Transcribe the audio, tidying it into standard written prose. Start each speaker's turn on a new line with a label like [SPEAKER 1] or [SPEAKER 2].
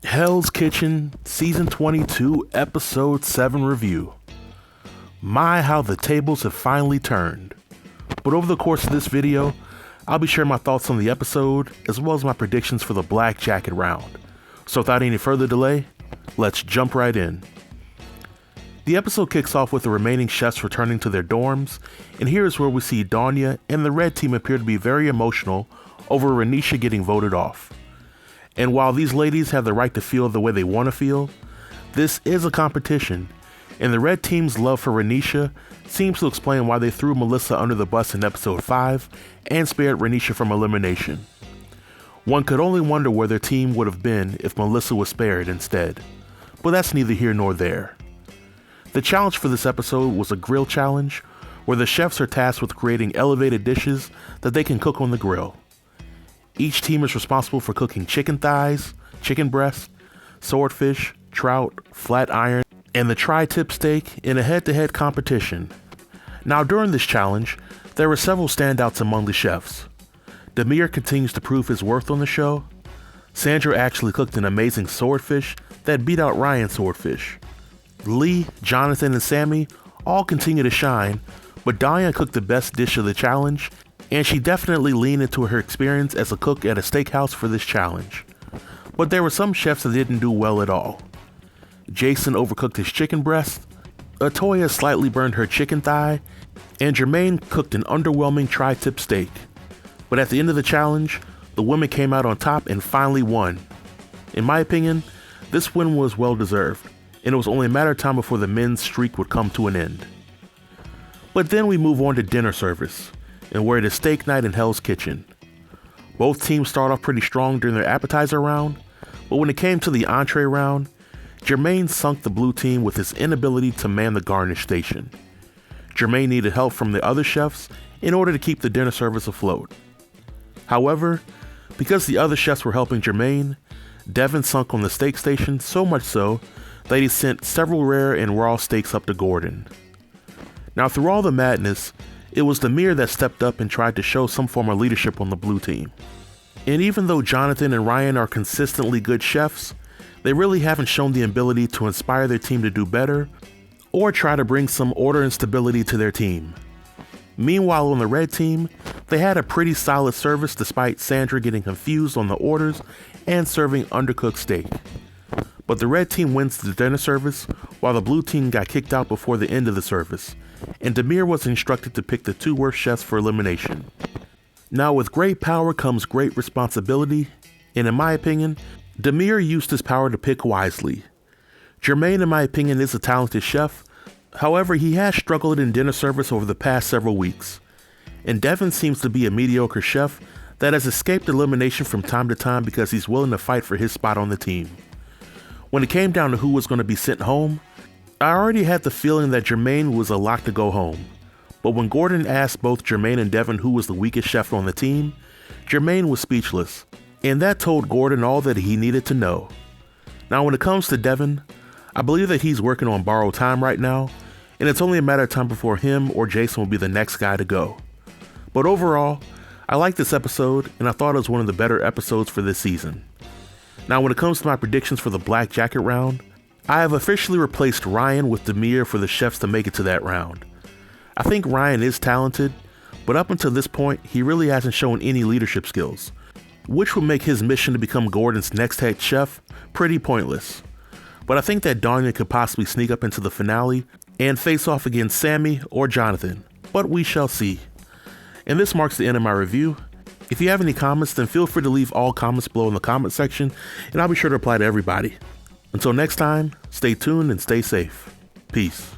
[SPEAKER 1] Hell's Kitchen Season 22 Episode 7 review. My, how the tables have finally turned. But over the course of this video, I'll be sharing my thoughts on the episode as well as my predictions for the Black Jacket round. So without any further delay, let's jump right in. The episode kicks off with the remaining chefs returning to their dorms, and here is where we see Danya and the red team appear to be very emotional over Renisha getting voted off. And while these ladies have the right to feel the way they want to feel, this is a competition, and the red team's love for Renisha seems to explain why they threw Melissa under the bus in episode 5 and spared Renisha from elimination. One could only wonder where their team would have been if Melissa was spared instead, but that's neither here nor there. The challenge for this episode was a grill challenge, where the chefs are tasked with creating elevated dishes that they can cook on the grill. Each team is responsible for cooking chicken thighs, chicken breast, swordfish, trout, flat iron, and the tri-tip steak in a head-to-head competition. Now during this challenge, there were several standouts among the chefs. Demir continues to prove his worth on the show. Sandra actually cooked an amazing swordfish that beat out Ryan's swordfish. Lee, Jonathan, and Sammy all continue to shine, but Danya cooked the best dish of the challenge, and she definitely leaned into her experience as a cook at a steakhouse for this challenge. But there were some chefs that didn't do well at all. Jason overcooked his chicken breast, Atoya slightly burned her chicken thigh, and Jermaine cooked an underwhelming tri-tip steak. But at the end of the challenge, the women came out on top and finally won. In my opinion, this win was well deserved, and it was only a matter of time before the men's streak would come to an end. But then we move on to dinner service, and where it is steak night in Hell's Kitchen. Both teams start off pretty strong during their appetizer round, but when it came to the entree round, Jermaine sunk the blue team with his inability to man the garnish station. Jermaine needed help from the other chefs in order to keep the dinner service afloat. However, because the other chefs were helping Jermaine, Devin sunk on the steak station so much so that he sent several rare and raw steaks up to Gordon. Now through all the madness, it was Demir that stepped up and tried to show some form of leadership on the blue team. And even though Jonathan and Ryan are consistently good chefs, they really haven't shown the ability to inspire their team to do better or try to bring some order and stability to their team. Meanwhile, on the red team, they had a pretty solid service despite Sandra getting confused on the orders and serving undercooked steak. But the red team wins the dinner service while the blue team got kicked out before the end of the service, and Demir was instructed to pick the two worst chefs for elimination. Now with great power comes great responsibility, and in my opinion, Demir used his power to pick wisely. Jermaine, in my opinion, is a talented chef, however he has struggled in dinner service over the past several weeks. And Devin seems to be a mediocre chef that has escaped elimination from time to time because he's willing to fight for his spot on the team. When it came down to who was going to be sent home, I already had the feeling that Jermaine was a lock to go home, but when Gordon asked both Jermaine and Devin who was the weakest chef on the team, Jermaine was speechless, and that told Gordon all that he needed to know. Now when it comes to Devin, I believe that he's working on borrowed time right now, and it's only a matter of time before him or Jason will be the next guy to go. But overall, I liked this episode, and I thought it was one of the better episodes for this season. Now when it comes to my predictions for the Black Jacket round, I have officially replaced Ryan with Demir for the chefs to make it to that round. I think Ryan is talented, but up until this point, he really hasn't shown any leadership skills, which would make his mission to become Gordon's next head chef pretty pointless. But I think that Danya could possibly sneak up into the finale and face off against Sammy or Jonathan, but we shall see. And this marks the end of my review. If you have any comments, then feel free to leave all comments below in the comment section, and I'll be sure to reply to everybody. Until next time, stay tuned and stay safe. Peace.